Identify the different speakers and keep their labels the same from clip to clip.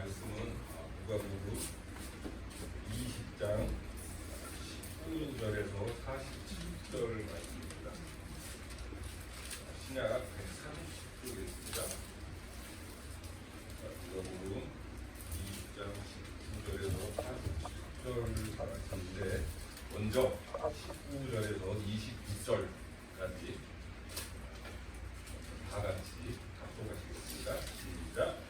Speaker 1: 말씀은 누가복음 20장 19절에서 47절 말씀입니다. 신약 130쪽에 있습니다. 누가복음 20장 19절에서 47절 말씀인데 먼저 19절에서 22절까지 다 같이 합독하시겠습니다. 시작.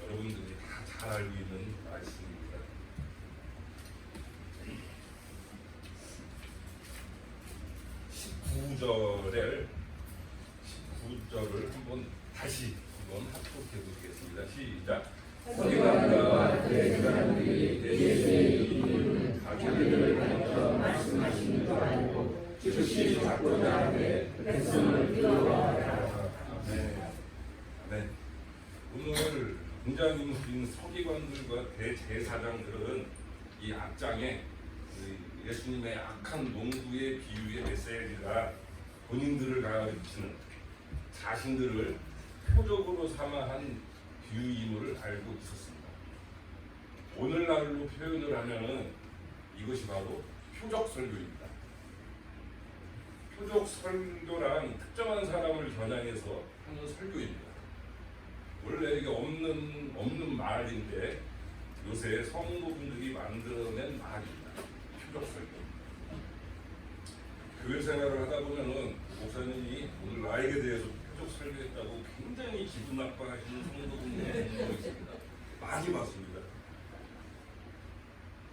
Speaker 1: 여러분들이 다 잘 알고 있는 말씀입니다. 19절을 한번 다시 합독해 보겠습니다. 시작. 서기관과 그의 사람들이 예수의 이름을 자기들을 가르쳐 말씀하시는 줄 알고 즉시 잡고자 하되 백성을 끌어와라. 네. 오늘 공자님인 서기관들과 대제사장들은 이 앞장에 예수님의 악한 농부의 비유의 메시지가 본인들을 가르치는 자신들을 표적으로 삼아한 비유임을 알고 있었습니다. 오늘날로 표현을 하면은 이것이 바로 표적 설교입니다. 표적 설교란 특정한 사람을 겨냥해서 하는 설교입니다. 원래 이게 없는 말인데 요새 성도분들이 만들어낸 말입니다. 표적 설교. 교회 생활을 하다 보면은 목사님이 오늘 나에게 대해서 표적 설교했다고 굉장히 기분 나빠하시는 성도분들이 있습니다. 많이 봤습니다.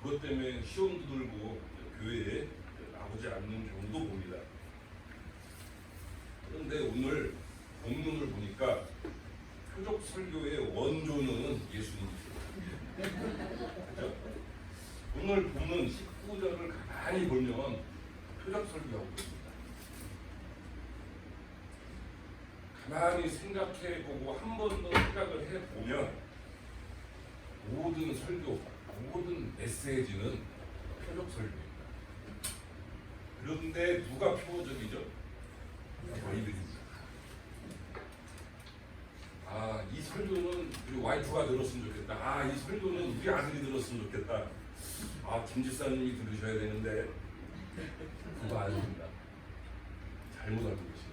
Speaker 1: 그것 때문에 시험도 들고 교회에 나오지 않는 경우도 봅니다. 그런데 오늘 본문을 보니까 표적 설교의 원조는 예수님이십니다. 그렇죠? 오늘 보는 19절을 가만히 보면 표적 설교하고 있습니다. 가만히 생각해보고 한 번 더 생각을 해보면 모든 설교, 모든 메시지는 표적 설교입니다. 그런데 누가 표적이죠? 저희들입니다. 이 설교는 우리 와이프가 들었으면 좋겠다. 이 설교는 우리 아들이 들었으면 좋겠다. 김 집사님이 들으셔야 되는데 그거 아닙니다. 잘못 알고 계십니다.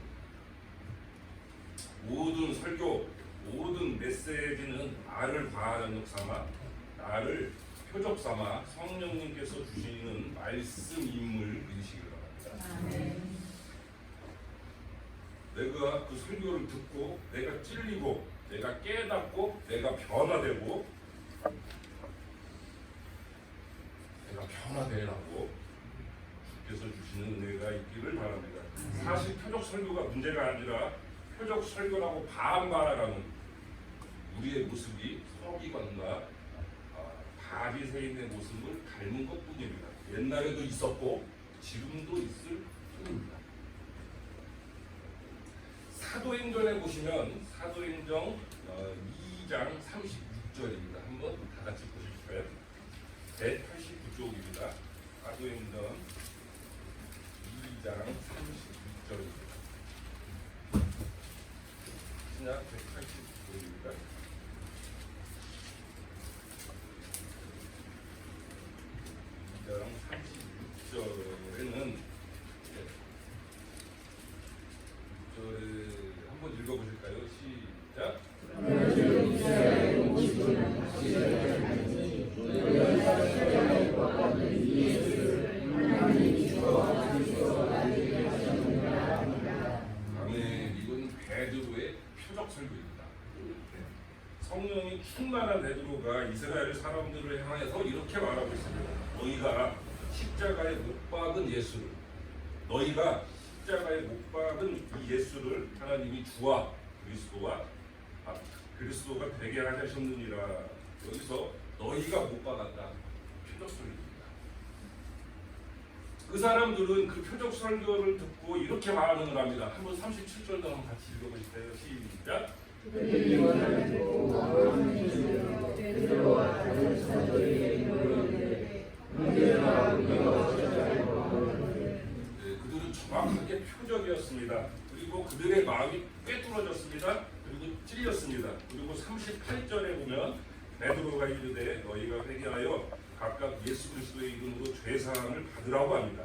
Speaker 1: 모든 설교, 모든 메시지는 나를 과학력 삼아, 나를 표적 삼아 성령님께서 주시는 말씀임을 믿으시기 바랍니다. 내가 그 설교를 듣고 내가 찔리고 내가 깨닫고 내가 변화되고 내가 변화되라고 주께서 주시는 은혜가 있기를 바랍니다. 사실 표적 설교가 문제가 아니라 표적 설교라고 반발하는 우리의 모습이 서기관과 바리새인의 모습을 닮은 것뿐입니다. 옛날에도 있었고 지금도 있을 뿐입니다. 사도행전에 보시면 사도행전 2장 36절입니다. 한번 다 같이 보실까요? 189쪽입니다. 사도행전 2장 36절입니다. 신약 189쪽입니다. 표적 설교입니다. 성령이 충만한 베드로가 이스라엘 사람들을 향해서 이렇게 말하고 있습니다. 너희가 십자가에 못 박은 예수를, 너희가 십자가에 못 박은 이 예수를 하나님이 주와 그리스도가 되게 하셨느니라. 여기서 너희가 못 박았다. 표적 설교입니다. 그 사람들은 그 표적 설교를 듣고 이렇게 반응을 합니다. 한번 37절도 한번 같이 읽어보실까요? 시작. 그들이 원하고 원하는 베드로와 다른 사도들이 이르되 문제가 우리가 어쩌자고 하는데 그들은 정확하게 표적이었습니다. 그리고 그들의 마음이 꿰뚫어졌습니다. 그리고 찔렸습니다. 그리고 38절에 보면 베드로가 이르되 너희가 회개하여 각각 예수 그리스도의 이름으로 죄사함을 받으라고 합니다.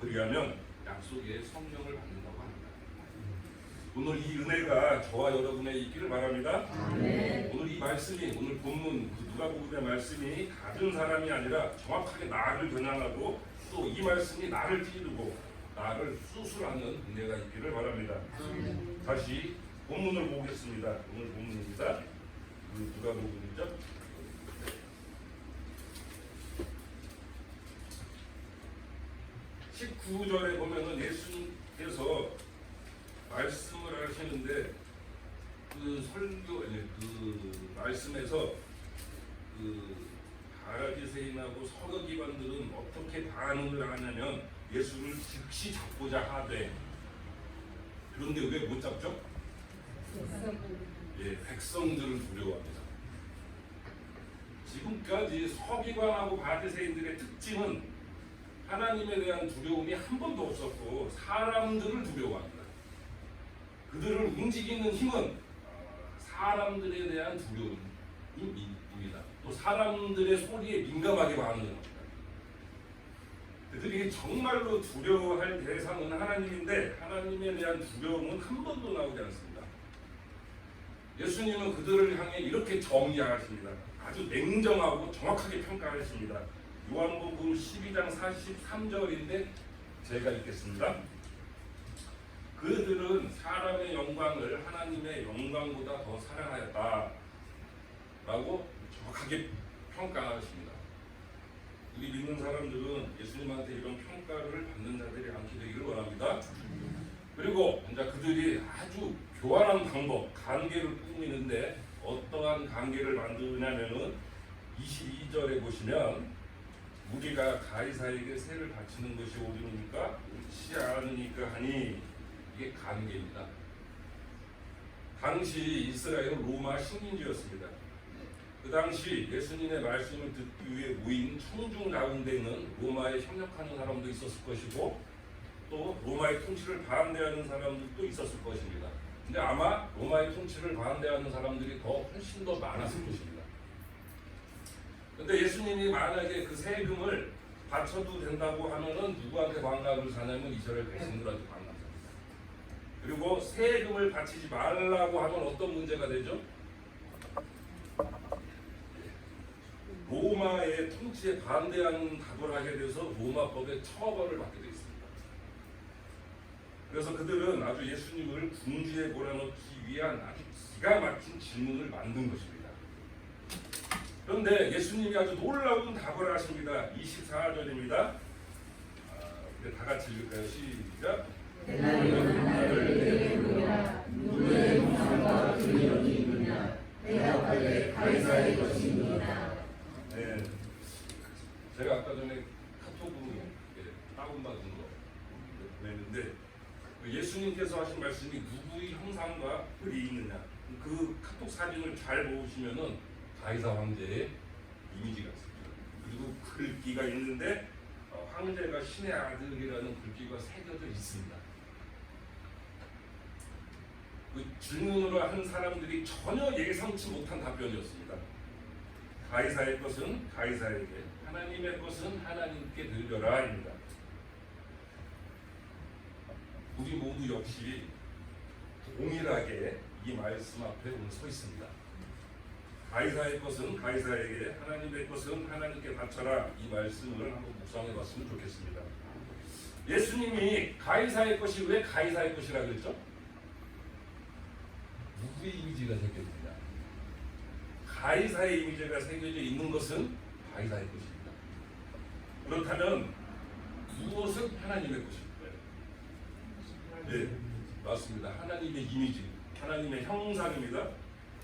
Speaker 1: 그리하면 약속의 성령을 받는다고 합니다. 오늘 이 은혜가 저와 여러분에 있기를 바랍니다. 아멘. 오늘 이 말씀이, 오늘 본문 누가복음의 말씀이 다른 사람이 아니라 정확하게 나를 겨냥하고 또 이 말씀이 나를 찌르고 나를 수술하는 은혜가 있기를 바랍니다. 아멘. 다시 본문을 보겠습니다. 오늘 본문입니다. 누가복음이죠. 19절에 보면은 예수님께서 말씀을 하시는데 그 말씀에서 바리새인하고 서기관들은 어떻게 반응을 하냐면 예수를 즉시 잡고자 하되, 그런데 왜 못 잡죠? 백성들을 두려워합니다. 지금까지 서기관하고 바리새인들의 특징은 하나님에 대한 두려움이 한 번도 없었고 사람들을 두려워합니다. 그들을 움직이는 힘은 사람들에 대한 두려움입니다. 또 사람들의 소리에 민감하게 반응합니다. 그들이 정말로 두려워할 대상은 하나님인데 하나님에 대한 두려움은 한 번도 나오지 않습니다. 예수님은 그들을 향해 이렇게 정의하십니다. 아주 냉정하고 정확하게 평가하십니다. 요한복음 12장 43절인데 제가 읽겠습니다. 그들은 사람의 영광을 하나님의 영광보다 더 사랑하였다 라고 정확하게 평가하십니다. 우리 믿는 사람들은 예수님한테 이런 평가를 받는 자들이 않게 되기를 원합니다. 그리고 이제 그들이 아주 교활한 방법, 관계를 꾸미는데 어떠한 관계를 만드냐면은 22절에 보시면 우리가 가이사에게 세를 바치는 것이 옳으니까 옳지 않으니까 하니, 이게 관계입니다. 당시 이스라엘은 로마 식민지였습니다. 그 당시 예수님의 말씀을 듣기 위해 모인 청중 가운데는 로마에 협력하는 사람도 있었을 것이고 또 로마의 통치를 반대하는 사람들도 있었을 것입니다. 근데 아마 로마의 통치를 반대하는 사람들이 훨씬 더 많았을 것입니다. 근데 예수님이 만약에 그 세금을 바쳐도 된다고 하면은 누구한테 반갑을 사냐면 이스라엘 백성들한테 반갑습니다. 그리고 세금을 바치지 말라고 하면 어떤 문제가 되죠? 로마의 통치에 반대하는 답을 하게 돼서 로마법에 처벌을 받게 되어 있습니다. 그래서 그들은 아주 예수님을 궁지에 몰아넣기 위한 아주 기가 막힌 질문을 만든 것입니다. 그런데 예수님이 아주 놀라운 답을 하십니다. 24절입니다. 우리 다 같이 읽을까요? 시작.
Speaker 2: 하나님은 나를 내게 보라. 누구의 형상과 근력이 있느냐? 대답하되 가이사의 것입니다.
Speaker 1: 네, 제가 아까 전에 카톡으로 다운받은 거 보냈는데 예수님께서 하신 말씀이 누구의 형상과 글이 있느냐, 그 카톡 사진을 잘 보시면은 가이사 황제의 이미지가 있습니다. 그리고 글귀가 있는데 황제가 신의 아들이라는 글귀가 새겨져 있습니다. 그 질문을 한 사람들이 전혀 예상치 못한 답변이었습니다. 가이사의 것은 가이사에게, 하나님의 것은 하나님께 드려라입니다. 우리 모두 역시 동일하게 이 말씀 앞에 오늘 서 있습니다. 가이사의 것은 가이사에게, 하나님의 것은 하나님께 바쳐라. 이 말씀을 한번 묵상해 봤으면 좋겠습니다. 예수님이 가이사의 것이 왜 가이사의 것이라 그랬죠? 누구의 이미지가 새겨집니다? 가이사의 이미지가 새겨져 있는 것은 가이사의 것입니다. 그렇다면 무엇은 하나님의 것일까요? 네, 맞습니다. 하나님의 이미지, 하나님의 형상입니다.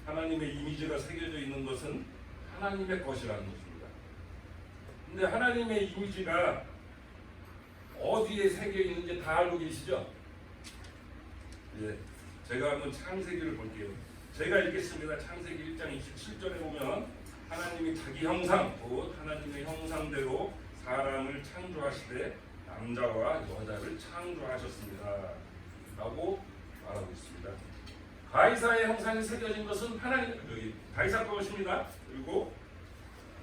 Speaker 1: 하나님의 이미지가 새겨져 있는 것은 하나님의 것이라는 것입니다. 근데 하나님의 이미지가 어디에 새겨 있는지 다 알고 계시죠? 예, 제가 한번 창세기를 볼게요. 제가 읽겠습니다. 창세기 1장 27절에 보면 하나님이 자기 형상, 곧 하나님의 형상대로 사람을 창조하시되 남자와 여자를 창조하셨습니다 라고 말하고 있습니다. 가이사의 형상이 새겨진 것은 가이사 것입니다. 그리고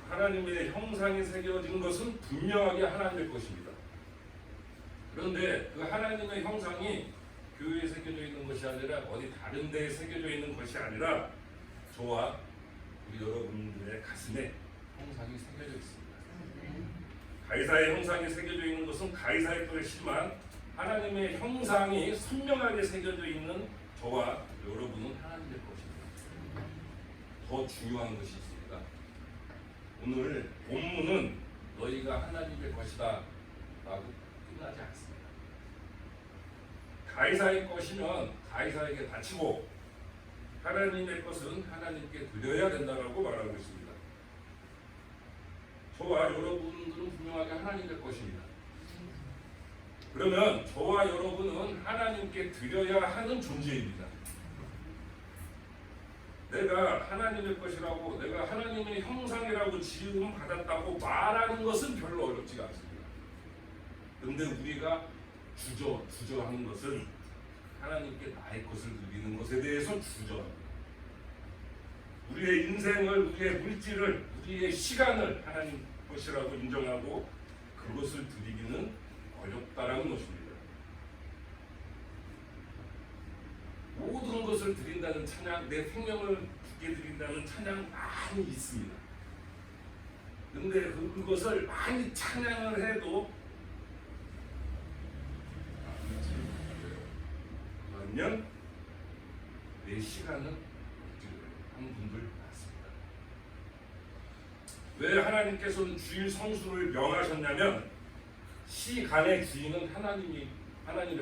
Speaker 1: 하나님의 형상이 새겨진 것은 분명하게 하나님의 것입니다. 그런데 그 하나님의 형상이 교회에 새겨져 있는 것이 아니라 어디 다른 데에 새겨져 있는 것이 아니라 저와 우리 여러분들의 가슴에 형상이 새겨져 있습니다. 가이사의 형상이 새겨져 있는 것은 가이사의 것이지만 하나님의 형상이 선명하게 새겨져 있는 저와 여러분은 하나님의 것입니다. 더 중요한 것이 있습니다. 오늘 본문은 너희가 하나님의 것이다 라고 끝나지 않습니다. 가이사의 것이면 가이사에게 바치고 하나님의 것은 하나님께 드려야 된다라고 말하고 있습니다. 저와 여러분들은 분명하게 하나님의 것입니다. 그러면 저와 여러분은 하나님께 드려야 하는 존재입니다. 내가 하나님의 것이라고, 내가 하나님의 형상이라고 지음 받았다고 말하는 것은 별로 어렵지가 않습니다. 그런데 우리가 주저하는 것은 하나님께 나의 것을 드리는 것에 대해서 주저합니다. 우리의 인생을, 우리의 물질을, 우리의 시간을 하나님 것이라고 인정하고 그것을 드리기는 어렵다라는 것입니다. 모든 것을 드린다는 찬양, 내 생명을 주께 드린다는 찬양 많이 있습니다. 그런데 그것을 많이 찬양을 해도 반면 내 시간은 한 분들 많습니다. 왜 하나님께서는 주일 성수를 명하셨냐면 시간의 주인은 하나님의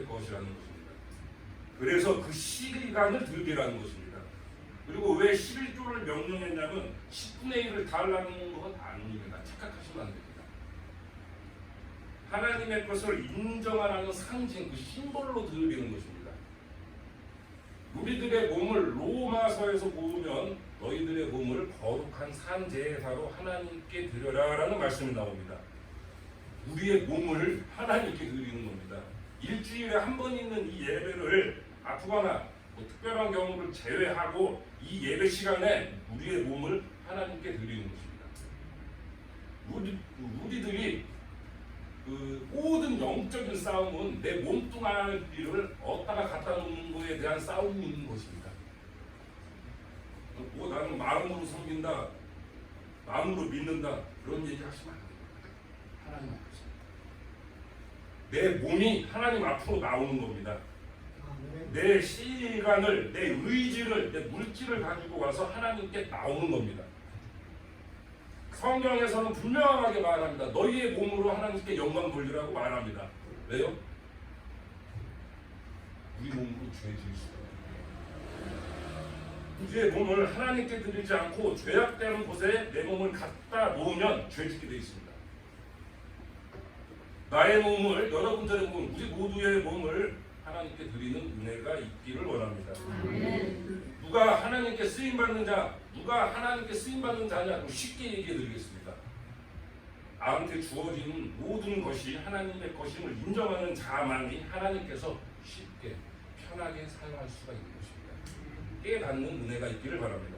Speaker 1: 것이라는 것입니다. 그래서 그 시간을 들기라는 것입니다. 그리고 왜 11조를 명령했냐면 10분의 1을 달라는 것 아닙니다. 착각하시면 안 됩니다. 하나님의 것을 인정하라는 상징, 그 심볼로 드리는 것입니다. 우리들의 몸을 로마서에서 보면 너희들의 몸을 거룩한 산제사로 하나님께 드려라라는 말씀이 나옵니다. 우리의 몸을 하나님께 드리는 겁니다. 일주일에 한 번 있는 이 예배를 아프거나 특별한 경우를 제외하고 이 예배 시간에 우리의 몸을 하나님께 드리는 것입니다. 우리들이 그 모든 영적인 싸움은 내 몸뚱 아래를 어디다가 갖다 놓는 것에 대한 싸움인 것입니다. 나는 마음으로 섬긴다, 마음으로 믿는다 그런 얘기 하시면 안 됩니다. 하나님 앞에서 내 몸이 하나님 앞으로 나오는 겁니다. 내 시간을, 내 의지를, 내 물질을 가지고 와서 하나님께 나오는 겁니다. 성경에서는 분명하게 말합니다. 너희의 몸으로 하나님께 영광 돌리라고 말합니다. 왜요? 우리 몸으로 죄 지을 수가 없어요. 우리의 몸을 하나님께 드리지 않고 죄악되는 곳에 내 몸을 갖다 놓으면 죄짓게 되어 있습니다. 나의 몸을, 여러분들의 몸, 우리 모두의 몸을 하나님께 드리는 은혜가 있기를 원합니다. 누가 하나님께 쓰임받는 자, 누가 하나님께 쓰임받는 자냐? 쉽게 얘기해 드리겠습니다. 나한테 주어지는 모든 것이 하나님의 것임을 인정하는 자만이 하나님께서 쉽게 편하게 사용할 수가 있는 것입니다. 깨닫는 은혜가 있기를 바랍니다.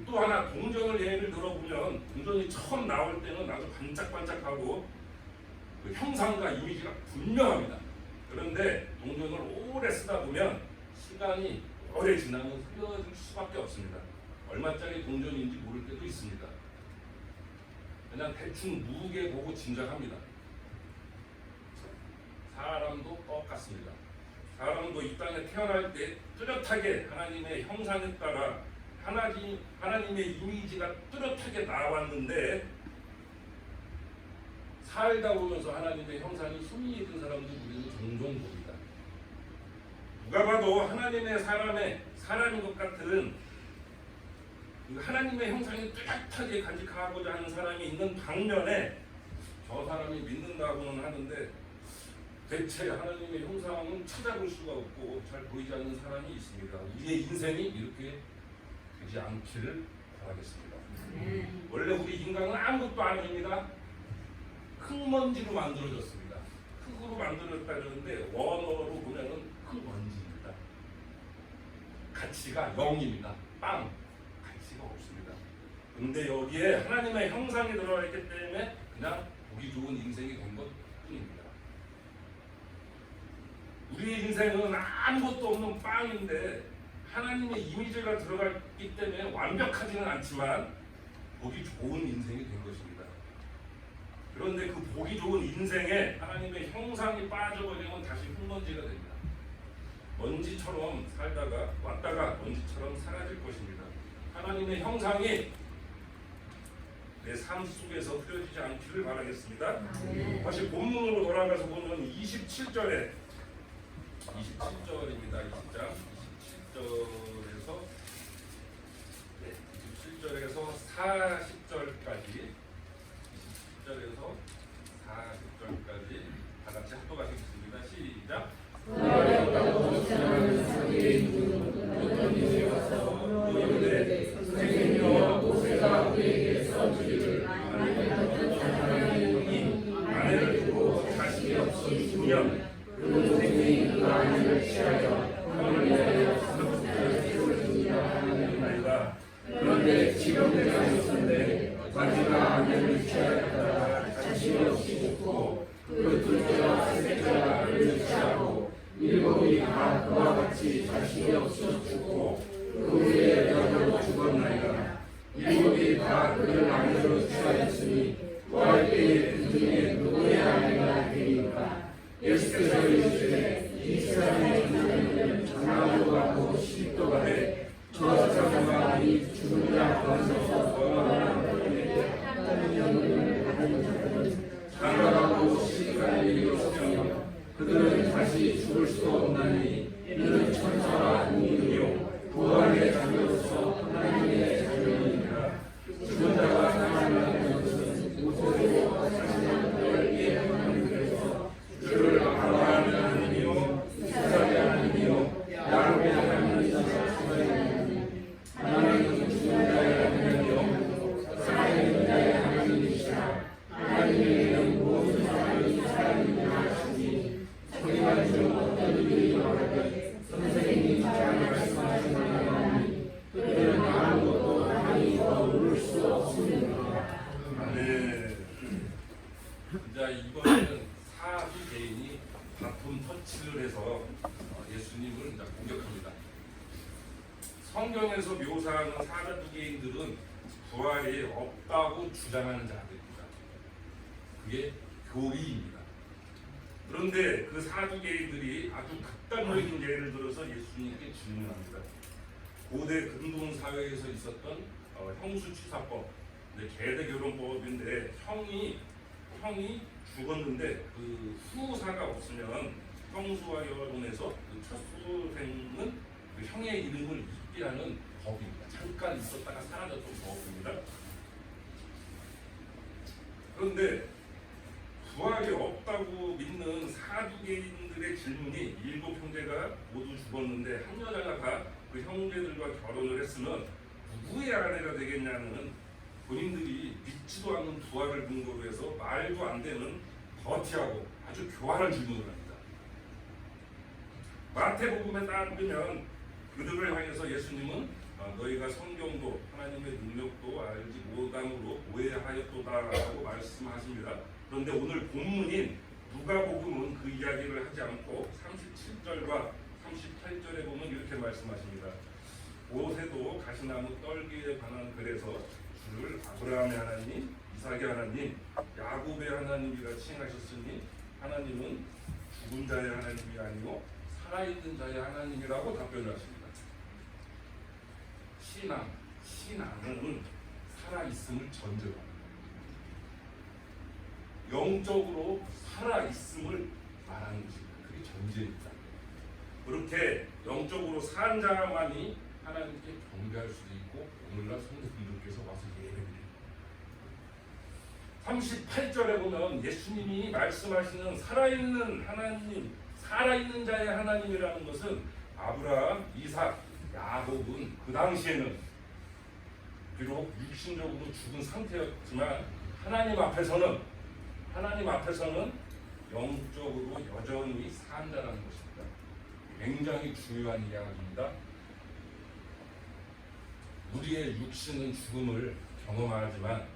Speaker 1: 또 하나, 동전을 예를 들어보면 동전이 처음 나올 때는 아주 반짝반짝하고 그 형상과 이미지가 분명합니다. 그런데 동전을 오래 쓰다 보면 시간이 오래 지나면 흐려질 수밖에 없습니다. 얼마짜리 동전인지 모를 때도 있습니다. 그냥 대충 무게 보고 짐작합니다. 사람도 똑같습니다. 사람도 이 땅에 태어날 때 뚜렷하게 하나님의 형상에 따라 하나님의 이미지가 뚜렷하게 나왔는데 살다 보면서 하나님의 형상이 희미해진 사람들 우리는 종종 봅니다. 누가 봐도 하나님의 사람인 것 같은 하나님의 형상이 뚜렷하게 간직하고자 하는 사람이 있는 반면에 저 사람이 믿는다고는 하는데 대체 하나님의 형상은 찾아볼 수가 없고 잘 보이지 않는 사람이 있습니다. 우리의 인생이 이렇게 되지 않기를 바라겠습니다. 원래 우리 인간은 아무것도 아닙니다. 흙먼지로 만들어졌습니다. 흙으로 만들어졌다는데 원어로 보면은 흙먼지입니다. 가치가 0입니다. 빵! 가치가 없습니다. 그런데 여기에 하나님의 형상이 들어가 있기 때문에 그냥 보기 좋은 인생이 된 것 뿐입니다. 우리의 인생은 아무것도 없는 빵인데 하나님의 이미지가 들어갔기 때문에 완벽하지는 않지만 보기 좋은 인생이 된 것입니다. 그런데 그 보기 좋은 인생에 하나님의 형상이 빠져버리면 다시 흙먼지가 됩니다. 먼지처럼 살다가 왔다가 먼지처럼 사라질 것입니다. 하나님의 형상이 내 삶 속에서 흐려지지 않기를 바라겠습니다. 다시 본문으로 돌아가서 보면 27절에 27절입니다. 20장 27절에서 40절까지 27절에서 40절까지 다 같이 합독하시겠습니다. 시작. 너희들의 선생님과 모세가 우리에게 써주기를 아내를 두고 자식이 없이 죽으면 그 선생님이 그 아내를 취하여 그런데 지금 내가 있었는데 마지막 아내를 취하였다가 자식이 없이 죽고 그 둘째와 셋째가 그를 취하고 일곱이 다 그와 같이 자식이 없이 죽고 그 후에 여자도 죽었나이다. 일곱이 다 그를 아내로 취하였으니 구할 때에 그 중에 누구의 아내가 되니까. 예수께서 이르시되 이 사람의 자녀는 장하도 가고 시집도 가되 저 자녀가 이 죽은 자 가운데서 장가가고 시집갈 일이 없으며 그들은 다시 죽을 수 없나니 이는 천사와 공인이요 부활의 자녀로서 하나님의 자녀이니라. 죽은 자가 살아나는 것은 모세로 사시는 그에게 하나님께서 주를 아브라함의 하나님이요 이삭의 하나님이요 야곱의 하나님이시라 하시나니 하나님은 죽은 자의 하나님이요 살아있는 자의 하나님이시라. 하나님에게는 모든 사람이 살아있느냐 하시니 저희가 중 어떤 이들이 말하되 선생님이 잘 말씀하시나니 그들은 아무것도 많이 더 물을 수 없습니다. 네. 자, 이번에는 사두개인이 바쁜 터치를 해서 예수님을 이제 공격합니다. 성경에서 묘사하는 사두개인들은 부활이 없다고 주장하는 자들입니다. 그게 교리입니다. 그런데 그 사두개인들이 아주 극단적인 예를 들어서 예수님께 질문합니다. 고대 근동 사회에서 있었던 형수취사법, 계대결혼법인데 형이 죽었는데 그 후사가 없으면 형수와 결혼해서 그 첫 수생은 그 형의 이름을 잊게 하는 법입니다. 잠깐 있었다가 사라졌던 법입니다. 그런데 부활이 없다고 믿는 사두개인들의 질문이 7형제가 모두 죽었는데 한 여자가 그 형제들과 결혼을 했으면 누구의 아내가 되겠냐는 본인들이 믿지도 않는 부활을 근거로 해서 말도 안 되는 더티하고 아주 교활한 질문을 합니다. 마태복음에 따르면 그들을 향해서 예수님은 너희가 성경도 하나님의 능력도 알지 못함으로 오해하였도다라고 말씀하십니다. 그런데 오늘 본문인 누가복음은 그 이야기를 하지 않고 37절과 38절에 보면 이렇게 말씀하십니다. 모세도 가시나무 떨기에 관한 글에서 주를 아브라함의 하나님, 이삭의 하나님, 야곱의 하나님이라 칭하셨으니 하나님은 죽은 자의 하나님이 아니고 살아있는 자의 하나님이라고 답변을 하십니다. 신앙은 살아있음을 전제로 합니다. 영적으로 살아있음을 말하는 것입니다. 그게 전제입니다. 그렇게 영적으로 산 자만이 하나님께 경배할 수도 있고 오늘날 성도분들께서 와서 예배드립니다. 38절에 보면 예수님이 말씀하시는 살아있는 하나님, 살아있는 자의 하나님이라는 것은 아브라함, 이삭, 야곱은 그 당시에는 비록 육신적으로 죽은 상태였지만 하나님 앞에서는 영적으로 여전히 산다라는 것입니다. 굉장히 중요한 이야기입니다. 우리의 육신은 죽음을 경험하지만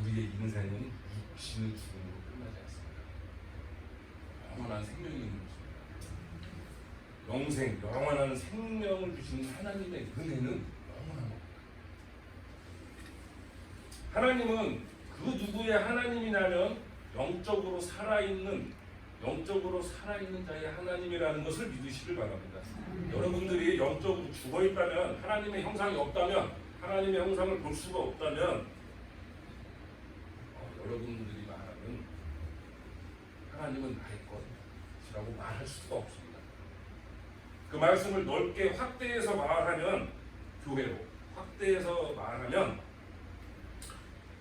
Speaker 1: 우리의 인생은 육신의 죽음으로 끝나지 않습니다. 영원한 생명이 있는 것입니다. 영생, 영원한 생명을 주시는 하나님의 은혜는 영원한 겁니다. 하나님은 그 누구의 하나님이냐면 영적으로 살아있는 자의 하나님이라는 것을 믿으시길 바랍니다. 여러분들이 영적으로 죽어있다면, 하나님의 형상이 없다면, 하나님의 형상을 볼 수가 없다면 여러분들이 말하는 하나님은 나의 것이라고 말할 수가 없습니다. 그 말씀을 넓게 확대해서 말하면, 교회로 확대해서 말하면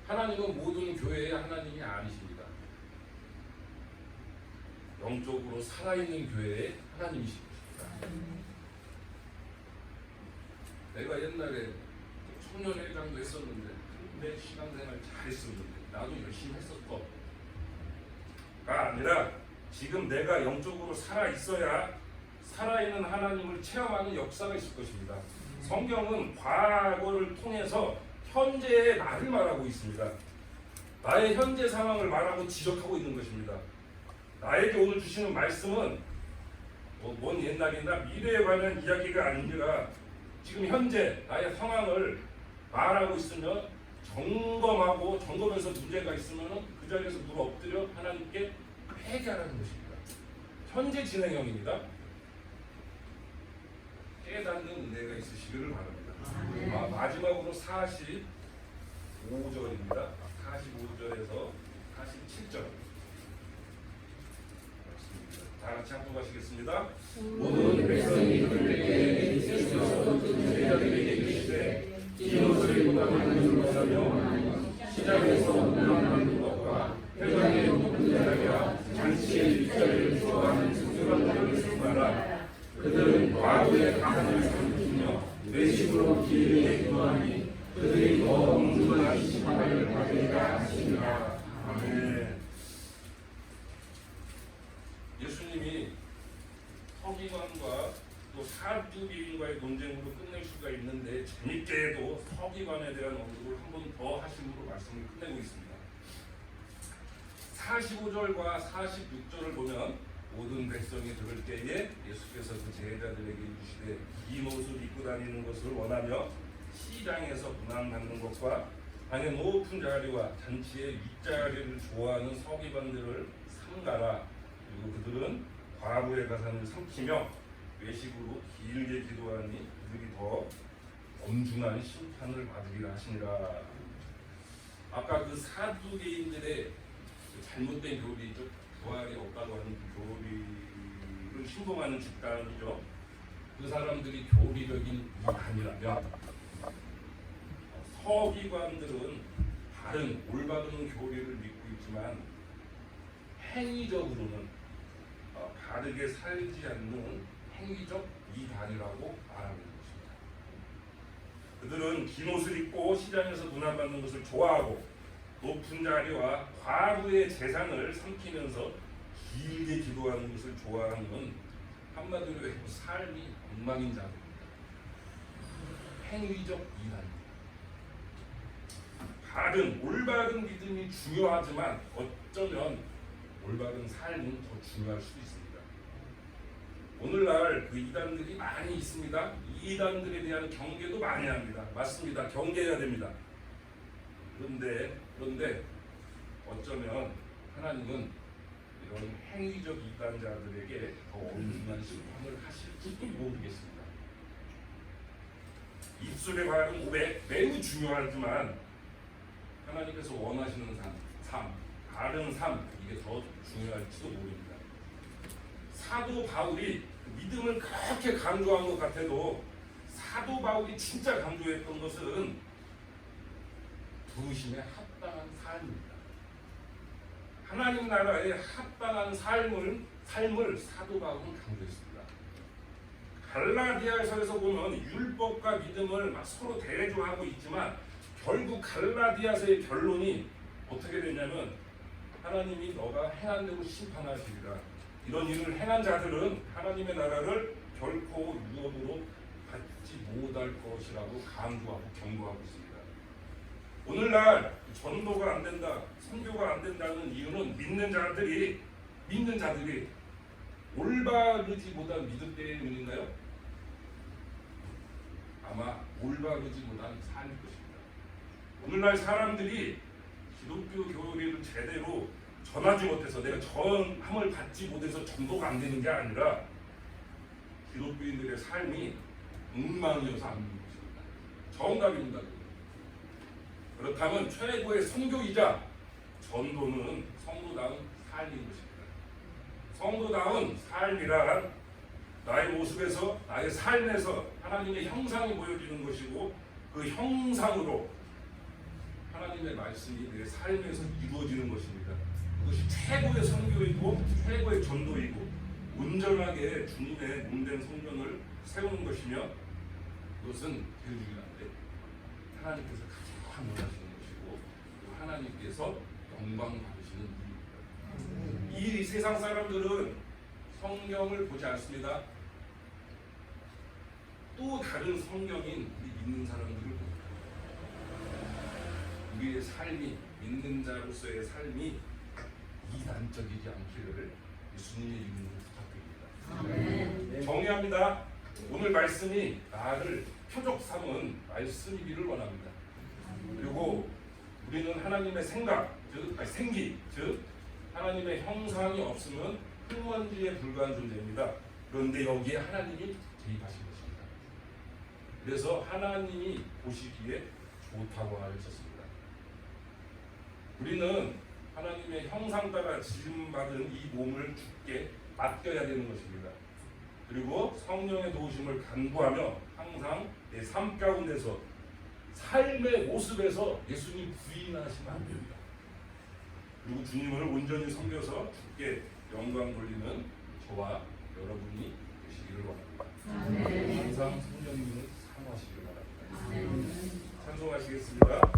Speaker 1: 하나님은 모든 교회의 하나님이 아니십니다. 영적으로 살아있는 교회의 하나님이십니다. 내가 옛날에 청년회장도 했었는데 내 신앙생활 잘했었는데 나도 열심히 했었던 가 아니라 지금 내가 영적으로 살아있어야 살아있는 하나님을 체험하는 역사가 있을 것입니다. 성경은 과거를 통해서 현재의 나를 말하고 있습니다. 나의 현재 상황을 말하고 지적하고 있는 것입니다. 나에게 오늘 주시는 말씀은 먼 옛날이나 미래에 관한 이야기가 아니라 지금 현재 나의 상황을 말하고 있으면 점검해서 문제가 있으면 그 자리에서 누가 엎드려 하나님께 회개하라는 것입니다. 현재 진행형입니다. 깨닫는 은혜가 있으시기를 바랍니다. 마지막으로 45절입니다. 45절에서 47절 다 같이 합독하시겠습니다.
Speaker 2: 모든 백성이 그들에게 예수께서 제자들에게 이르시되 이 옷을 입고 하는 것을 명하니 시장에서 문화하는 것과 회당의 높은 자리와 잔치의 윗자리를 좋아하는 수수관들을 승하라. 그들은 과부의 가난을 삼키며 외식으로 기름에 기도하니 그들이 더 엄중한 심판을 받으리라 하시니라. 아멘.
Speaker 1: 예수님이 서기관과 또 사두개인과의 논쟁으로 끝낼 수가 있는데 재밌게도 서기관에 대한 언급을 한 번 더 하심으로 말씀을 끝내고 있습니다. 45절과 46절을 보면 모든 백성이 들을 때에 예수께서 그 제자들에게 이르시되 긴 옷을 입고 다니는 것을 원하며 시장에서 문안받는 것과 방의 높은 자리와 잔치의 윗자리를 좋아하는 서기관들을 삼가라. 그리고 그들은 과부의 가산을 삼키며 외식으로 길게 기도하니 그들이 더 엄중한 심판을 받으리라 하시니라. 아까 그 사두개인들의 잘못된 교리죠. 부활이 없다고 하는 그 교리를 신봉하는 집단이죠. 그 사람들이 교리적인 이단이라면 서기관들은 다른 올바른 교리를 믿고 있지만 행위적으로는 바르게 살지 않는 행위적 이단이라고 말하는 것입니다. 그들은 긴 옷을 입고 시장에서 문안받는 것을 좋아하고 높은 자리와 과부의 재산을 삼키면서 길게 기도하는 것을 좋아하는 한마디로 삶이 엉망인 자들입니다. 행위적 이단입니다. 바른 올바른 믿음이 중요하지만 어쩌면 올바른 삶은 더 중요할 수도 있습니다. 오늘날 그 이단들이 많이 있습니다. 이 이단들에 대한 경계도 많이 합니다. 맞습니다. 경계해야 됩니다. 그런데 어쩌면 하나님은 이런 행위적 이단자들에게 더 엄중한 심판을 하실지도 모르겠습니다. 입술에 바른 고백 매우 중요하지만 하나님께서 원하시는 삶, 바른 삶 이게 더 중요할지도 모릅니다. 사도 바울이 믿음을 그렇게 강조한 것 같아도 사도 바울이 진짜 강조했던 것은 부르심에 합당한 삶입니다. 하나님 나라에 합당한 삶을 사도 바울은 강조했습니다. 갈라디아서에서 보면 율법과 믿음을 막 서로 대조하고 있지만 결국 갈라디아서의 결론이 어떻게 되냐면 하나님이 너가 행한 대로 심판하시리라. 이런 일을 행한 자들은 하나님의 나라를 결코 유업으로 받지 못할 것이라고 강조하고 경고하고 있습니다. 오늘날 전도가 안 된다, 선교가 안 된다는 이유는 믿는 자들이 올바르지 못한 믿음 때문인가요? 아마 올바르지 못한 삶일 것입니다. 오늘날 사람들이 기독교 교리를 제대로 전하지 못해서 내가 전함을 받지 못해서 전도가 안 되는 게 아니라 기독교인들의 삶이 엉망이어서 안 되는 것입니다. 정답입니다. 그렇다면 최고의 선교이자 전도는 성도다운 삶인 것입니다. 성도다운 삶이란 나의 모습에서 나의 삶에서 하나님의 형상이 보여지는 것이고 그 형상으로 하나님의 말씀이 내 삶에서 이루어지는 것입니다. 그것이 최고의 선교이고 최고의 전도이고 온전하게 주님의 몸된 성전을 세우는 것이며 그것은 제일 중요한데 하나님께서 가장 원하시는 것이고 또 하나님께서 영광 받으시는 일입니다. 이 세상 사람들은 성경을 보지 않습니다. 또 다른 성경인 우리 믿는 사람들을 봅니다. 우리의 삶이 믿는 자로서의 삶이 이단적이지 않기를 예수님의 이름으로 부탁드립니다. 정리합니다. 오늘 말씀이 나를 표적 삼은 말씀이기를 원합니다. 그리고 우리는 하나님의 생기, 즉 하나님의 형상이 없으면 흙먼지에 불과한 존재입니다. 그런데 여기에 하나님이 개입하신 것입니다. 그래서 하나님이 보시기에 좋다고 하셨습니다. 우리는 하나님의 형상 따라 지음받은 이 몸을 주께 맡겨야 되는 것입니다. 그리고 성령의 도우심을 간구하며 항상 내 삶 가운데서 삶의 모습에서 예수님 부인하시면 안 됩니다. 그리고 주님을 온전히 섬겨서 주께 영광 돌리는 저와 여러분이 되시기를 원합니다. 항상 성령님을 사모하시기를 바랍니다. 찬송하시겠습니다.